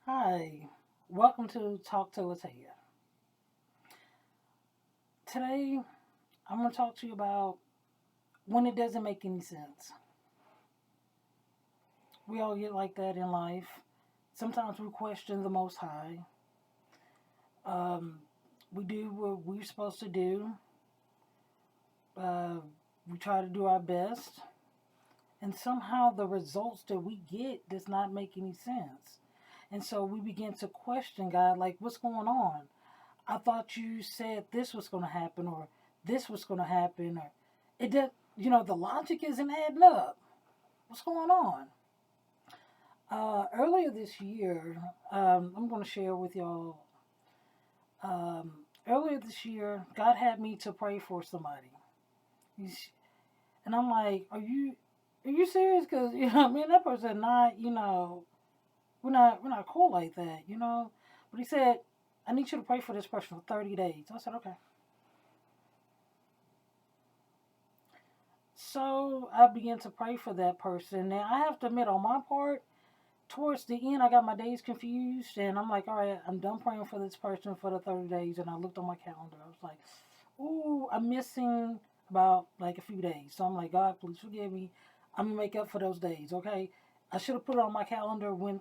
Hi, welcome to Talk to Latia. Today, I'm going to talk to you about when it doesn't make any sense. We all get like that in life. Sometimes we question the Most High. Um, we do what we're supposed to do. Uh, we try to do our best, and somehow the results that we get does not make any sense. And so we begin to question God, like, what's going on? I thought you said this was going to happen, or this was going to happen, or it did. The logic isn't adding up. What's going on? Earlier this year, I'm going to share with y'all. Earlier this year, God had me to pray for somebody, and I'm like, "Are you serious?" Because me and that person not, we're not cool like that. But he said, "I need you to pray for this person for 30 days." I said, "Okay." So I began to pray for that person. Now I have to admit, on my part, towards the end, I got my days confused, and I'm like, all right, I'm done praying for this person for the 30 days. And I looked on my calendar. I was like, ooh, I'm missing about like a few days. So I'm like, God, please forgive me. I'm gonna make up for those days, okay? I should have put it on my calendar when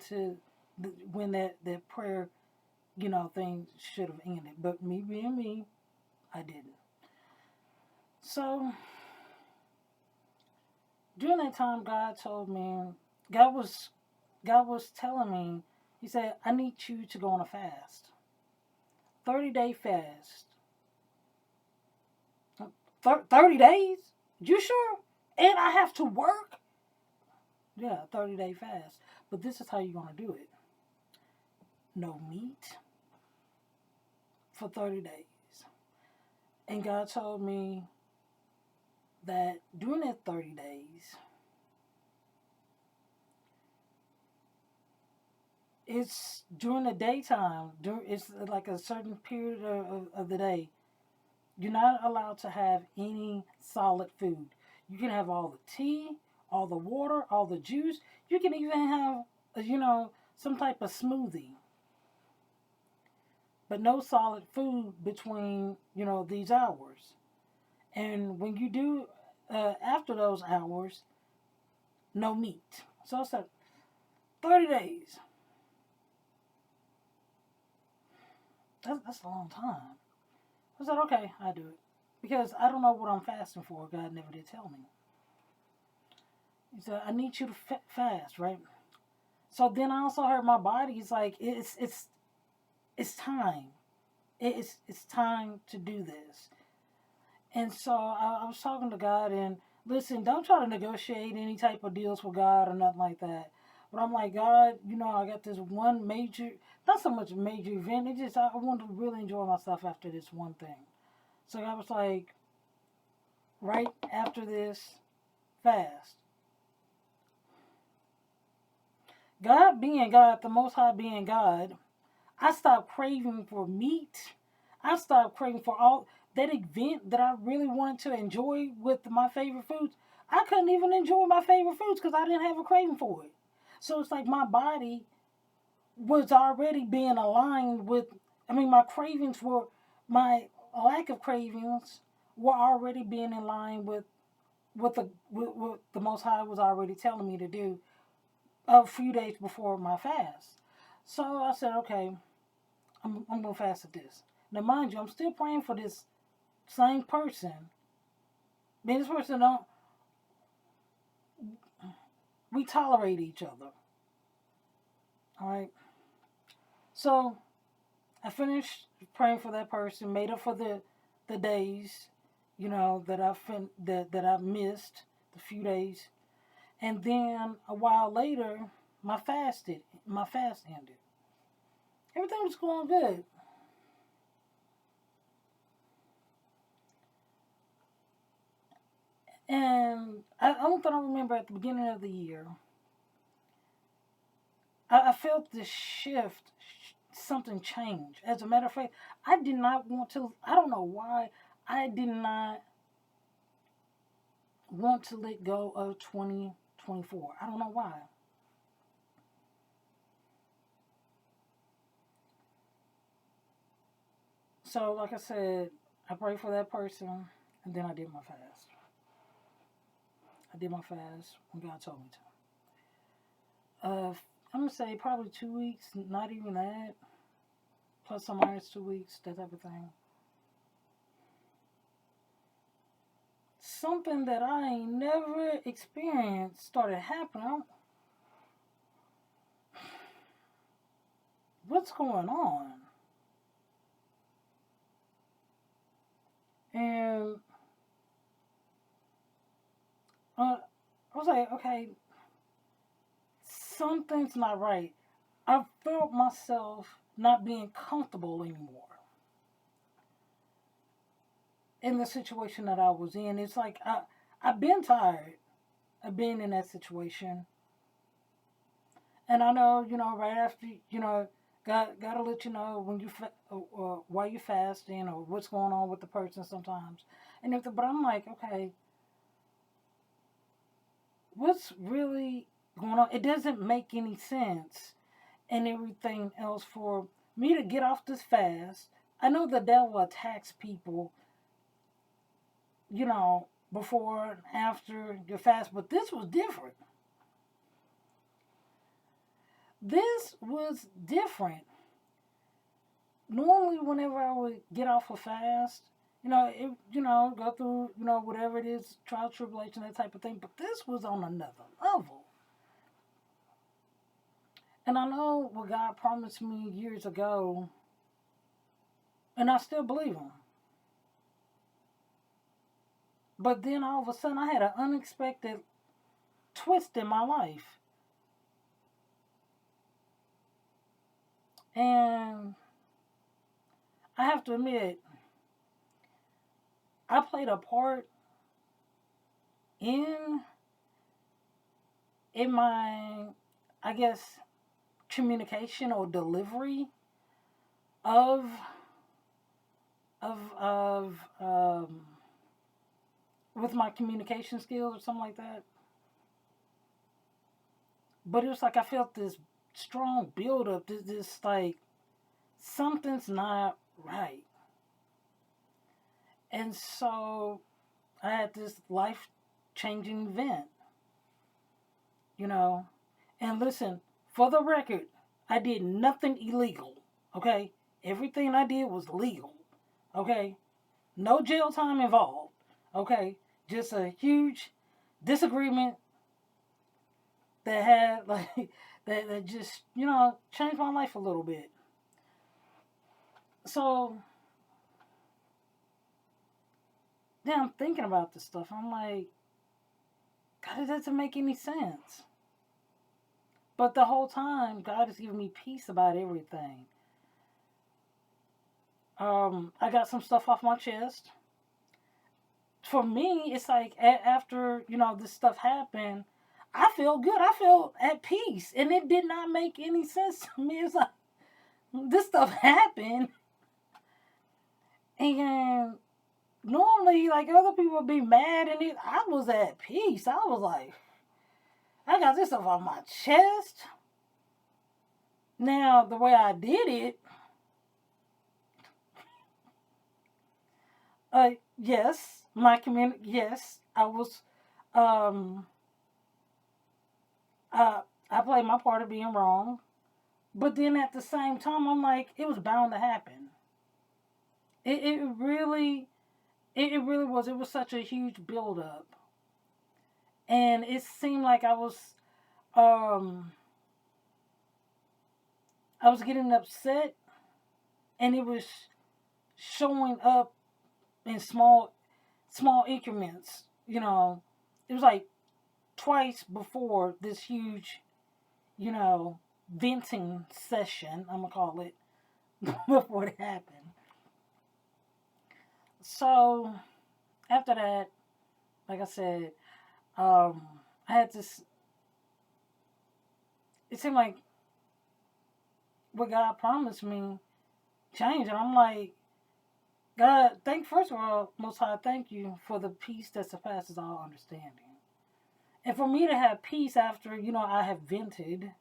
that prayer, thing should have ended. But me being me, I didn't. So during that time, God was God was telling me, He said, I need you to go on a fast. 30-day fast. 30 days? You sure? And I have to work? Yeah, 30-day fast. But this is how you're going to do it. No meat for 30 days. And God told me that during that 30 days, it's during the daytime, it's like a certain period of the day. You're not allowed to have any solid food. You can have all the tea, all the water, all the juice. You can even have, some type of smoothie, but no solid food between, these hours. And when you do, after those hours, no meat. So it's like 30 days. That's a long time. I said, okay, I do it. Because I don't know what I'm fasting for. God never did tell me. He said, I need you to fast, right? So then I also heard my body's like it's time. It's time to do this. And so I was talking to God and listen, don't try to negotiate any type of deals with God or nothing like that. But I'm like, God, I got this one major, not so much a major event. It just I want to really enjoy myself after this one thing. So I was like, right after this fast, God being God, the Most High being God, I stopped craving for meat. I stopped craving for all that event that I really wanted to enjoy with my favorite foods. I couldn't even enjoy my favorite foods because I didn't have a craving for it. So it's like my body was already being aligned with, my cravings were, my lack of cravings were already being in line with what the Most High was already telling me to do a few days before my fast. So I said, okay, I'm gonna fast at this. Now, mind you, I'm still praying for this same person. Man, this person don't. We tolerate each other. All right. So I finished praying for that person, made up for the days, that I missed, the few days, and then a while later, my fast ended. Everything was going good. And I don't think I remember at the beginning of the year, I felt this shift, something changed. As a matter of fact, I did not want to, I don't know why, I did not want to let go of 2024. I don't know why. So, like I said, I prayed for that person, and then I did my fast. I did my fast when God told me to. I'm gonna say probably 2 weeks, not even that, plus or minus 2 weeks, that type of thing. Something that I ain't never experienced started happening. What's going on? And I was like, okay, something's not right. I felt myself not being comfortable anymore in the situation that I was in. It's like I've been tired of being in that situation. And I know, right after, gotta let you know when while you fasting or what's going on with the person sometimes. But I'm like, okay, what's really going on? It doesn't make any sense and everything else for me to get off this fast. I know the devil attacks people, before and after your fast, but this was different. This was different. Normally, whenever I would get off a fast, go through, whatever it is, trial, tribulation, that type of thing. But this was on another level. And I know what God promised me years ago, and I still believe Him. But then all of a sudden, I had an unexpected twist in my life. And I have to admit, I played a part in my, I guess, communication or delivery of with my communication skills or something like that. But it was like I felt this strong buildup, this like something's not right. And so I had this life changing event, And listen, for the record, I did nothing illegal, okay? Everything I did was legal, okay? No jail time involved, okay? Just a huge disagreement that had, like, that just, changed my life a little bit. So, then I'm thinking about this stuff. I'm like, God, it doesn't make any sense. But the whole time, God is giving me peace about everything. I got some stuff off my chest. For me, it's like after, this stuff happened, I feel good. I feel at peace. And it did not make any sense to me. It's like, this stuff happened. And normally, like, other people would be mad. And I was at peace. I was like, I got this stuff on my chest. Now, the way I did it, yes, yes, I was, I played my part of being wrong. But then at the same time, I'm like, it was bound to happen. It really was. It was such a huge buildup. And it seemed like I was getting upset, and it was showing up in small increments. It was like twice before this huge, venting session, I'm gonna call it, before it happened. So after that, like I said, I had this. It seemed like what God promised me changed, and I'm like, God, first of all, Most High, thank you for the peace that surpasses all understanding. And for me to have peace after, I have vented,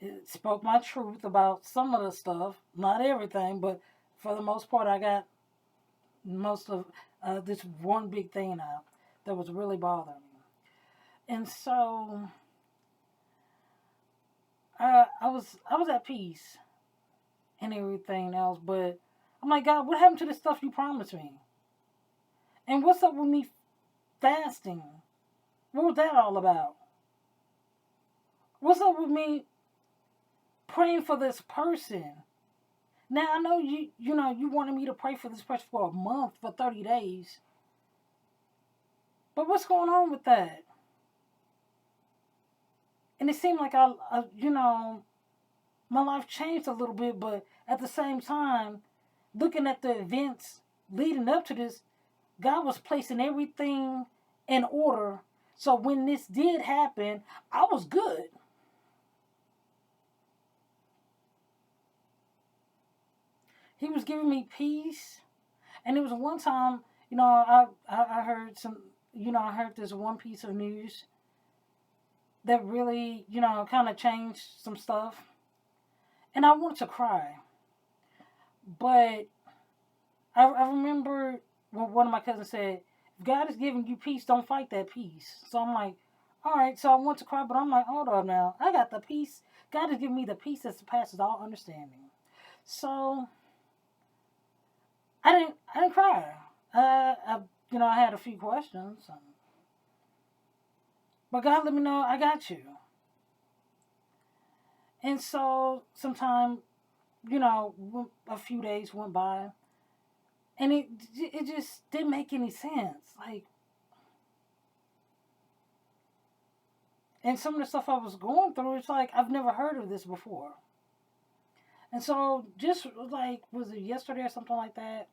it spoke my truth about some of the stuff, not everything, but for the most part, I got most of this one big thing out that was really bothering me. And so I was at peace and everything else, but I'm like, God, what happened to the stuff you promised me? And what's up with me fasting? What was that all about? What's up with me praying for this person? Now I know you wanted me to pray for this person for a month, for 30 days. But what's going on with that? And it seemed like my life changed a little bit, but at the same time, looking at the events leading up to this, God was placing everything in order. So when this did happen, I was good. He was giving me peace. And it was one time, I heard I heard this one piece of news that really, kind of changed some stuff. And I wanted to cry. But I remember when one of my cousins said, if God is giving you peace, don't fight that peace. So I'm like, all right. So I want to cry, but I'm like, hold on now. I got the peace. God is giving me the peace that surpasses all understanding. So I didn't cry. I had a few questions. But God let me know I got you. And so sometime, a few days went by. And it just didn't make any sense. Like, and some of the stuff I was going through, it's like, I've never heard of this before. And so just like, was it yesterday or something like that?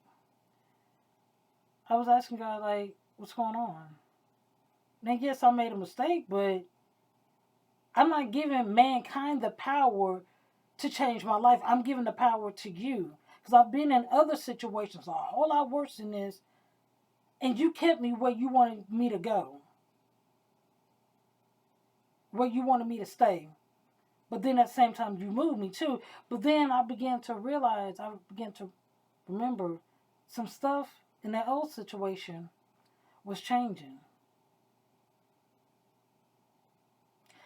I was asking God, like, what's going on? And yes, I made a mistake, but I'm not giving mankind the power to change my life. I'm giving the power to you. Because I've been in other situations a whole lot worse than this, and you kept me where you wanted me to go, where you wanted me to stay. But then at the same time, you moved me too. But then I began to remember some stuff in that old situation was changing.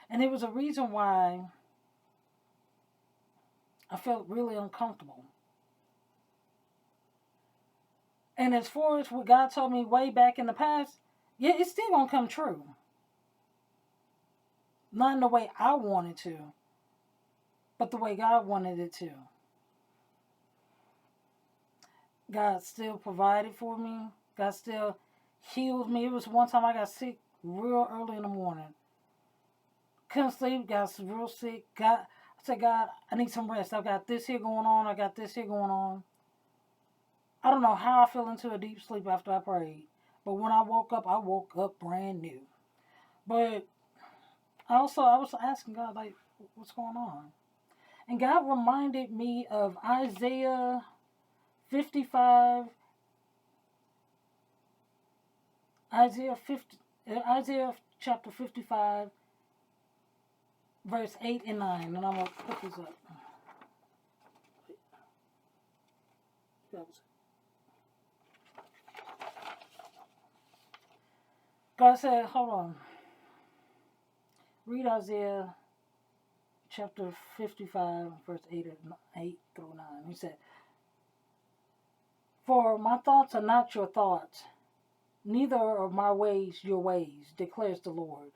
And it was a reason why I felt really uncomfortable. And as far as what God told me way back in the past, yeah, it's still going to come true. Not in the way I wanted to, but the way God wanted it to. God still provided for me. God still healed me. It was one time I got sick real early in the morning. Couldn't sleep, got real sick. I said, God, I need some rest. I got this here going on. I got this here going on. I don't know how I fell into a deep sleep after I prayed. But when I woke up brand new. But I was asking God, like, what's going on? And God reminded me of Isaiah 55, Isaiah chapter 55, verse 8 and 9. And I'm going to put this up. God said, hold on. Read Isaiah chapter 55, verse 8 through 9. He said, for my thoughts are not your thoughts, neither are my ways your ways, declares the Lord.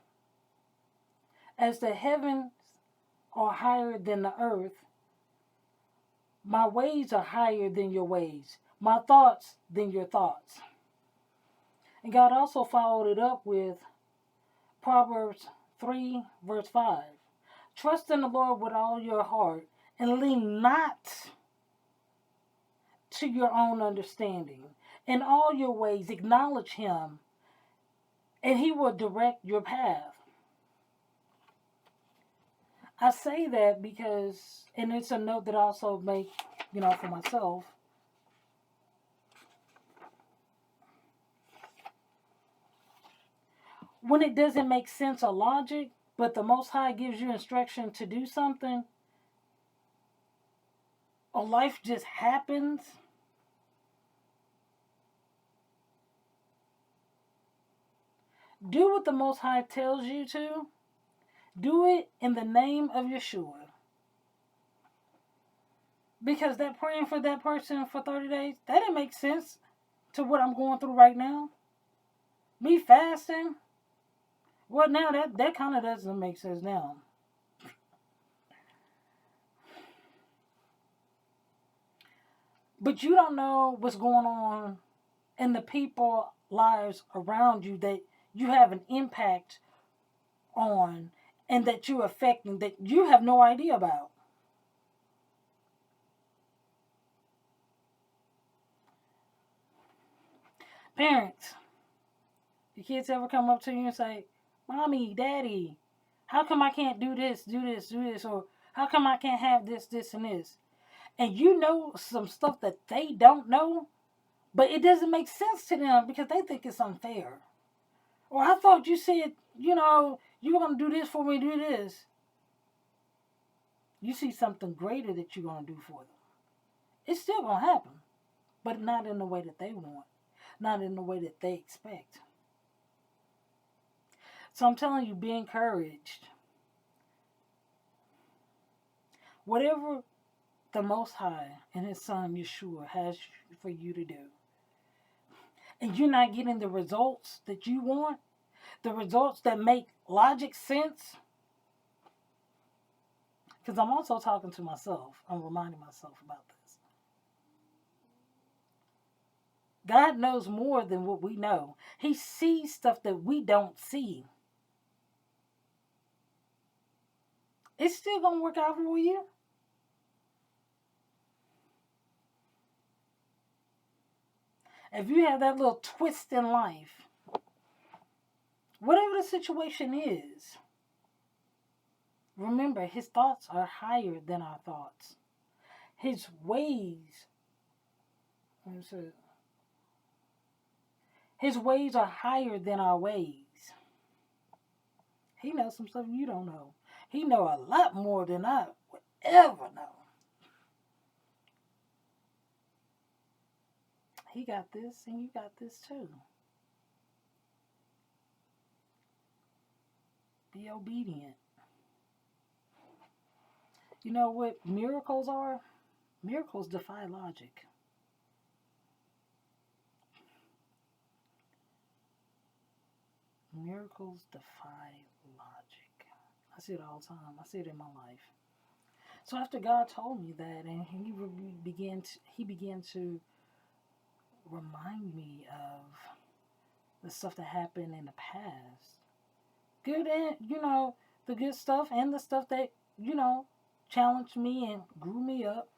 As the heavens are higher than the earth, my ways are higher than your ways, my thoughts than your thoughts. And God also followed it up with Proverbs 3, verse 5. Trust in the Lord with all your heart and lean not to your own understanding. In all your ways acknowledge him, and he will direct your path. I say that because, and it's a note that I also make, for myself. When it doesn't make sense or logic, but the Most High gives you instruction to do something, or life just happens, Do what the Most High tells you to. Do it in the name of Yeshua. Because that praying for that person for 30 days, that didn't make sense to what I'm going through right now. Me fasting, well, now that kind of doesn't make sense now. But you don't know what's going on in the people lives around you that you have an impact on and that you're affecting that you have no idea about. Parents, your kids ever come up to you and say, Mommy, Daddy, how come I can't do this, do this, do this? Or how come I can't have this, this, and this? And you know some stuff that they don't know, but it doesn't make sense to them because they think it's unfair. Or I thought you said, you were going to do this for me, do this. You see something greater that you're going to do for them. It's still going to happen, but not in the way that they want, not in the way that they expect. So I'm telling you, be encouraged. Whatever the Most High and His Son Yeshua has for you to do, and you're not getting the results that you want, the results that make logic sense, because I'm also talking to myself. I'm reminding myself about this. God knows more than what we know. He sees stuff that we don't see. It's still going to work out for you. If you have that little twist in life, whatever the situation is, remember, His thoughts are higher than our thoughts. His ways, His ways are higher than our ways. He knows some stuff you don't know. He knows a lot more than I would ever know. He got this and you got this too. Be obedient. You know what miracles are? Miracles defy logic. Miracles defy logic. I see it all the time. I see it in my life. So after God told me that, and He began to remind me of the stuff that happened in the past, good and the good stuff and the stuff that challenged me and grew me up.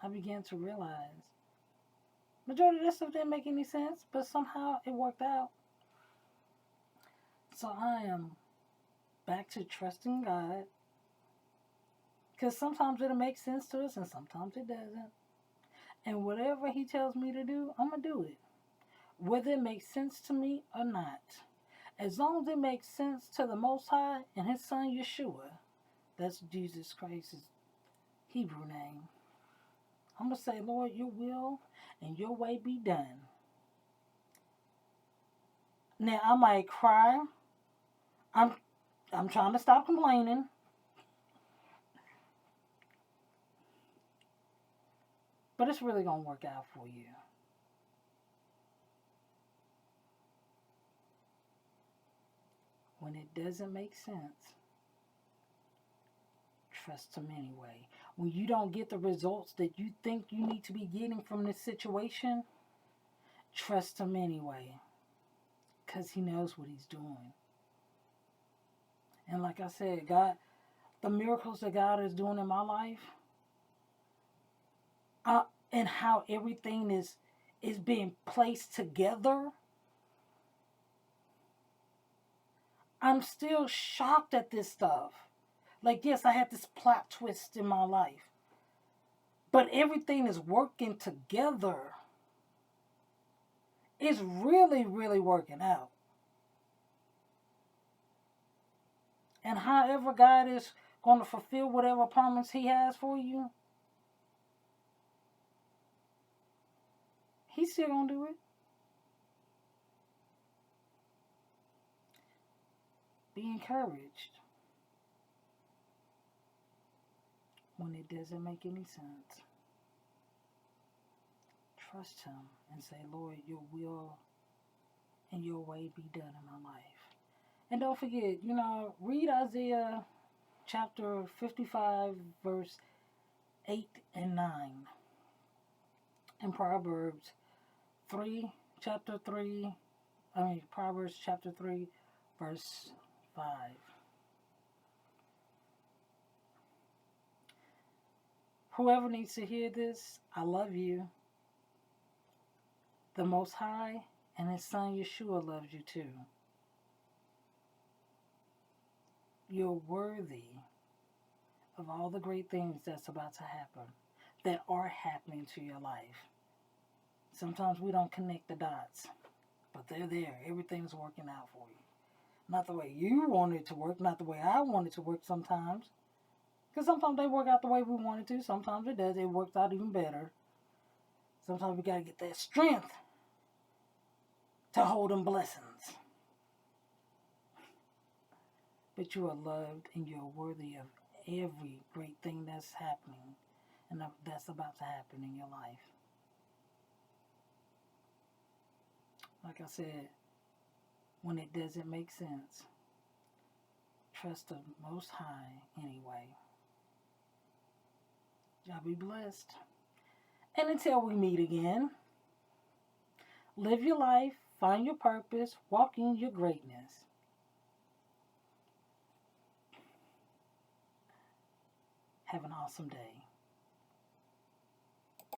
I began to realize majority of that stuff didn't make any sense, but somehow it worked out. So I am back to trusting God, because sometimes it'll make sense to us and sometimes it doesn't. And whatever He tells me to do, I'm going to do it. Whether it makes sense to me or not. As long as it makes sense to the Most High and His Son Yeshua, that's Jesus Christ's Hebrew name, I'm going to say, Lord, Your will and Your way be done. Now, I might cry. I'm trying to stop complaining. But it's really going to work out for you. When it doesn't make sense, trust Him anyway. When you don't get the results that you think you need to be getting from this situation, trust Him anyway. Because He knows what He's doing. And like I said, God, the miracles that God is doing in my life, and how everything is being placed together, I'm still shocked at this stuff. Like, yes, I had this plot twist in my life, but everything is working together. It's really, really working out. And however God is going to fulfill whatever promise He has for you, He's still going to do it. Be encouraged when it doesn't make any sense. Trust Him and say, Lord, your will and your way be done in my life. And don't forget, read Isaiah chapter 55, verse 8 and 9. And Proverbs chapter 3, verse 5. Whoever needs to hear this, I love you. The Most High and His Son Yeshua loves you too. You're worthy of all the great things that's about to happen, that are happening to your life. Sometimes we don't connect the dots, but they're there. Everything's working out for you. Not the way you want it to work, not the way I want it to work sometimes. Because sometimes they work out the way we want it to. Sometimes it does. It works out even better. Sometimes we got to get that strength to hold them blessings. But you are loved and you're worthy of every great thing that's happening and that's about to happen in your life. Like I said, when it doesn't make sense, trust the Most High anyway. Y'all be blessed. And until we meet again, live your life, find your purpose, walk in your greatness. Have an awesome day.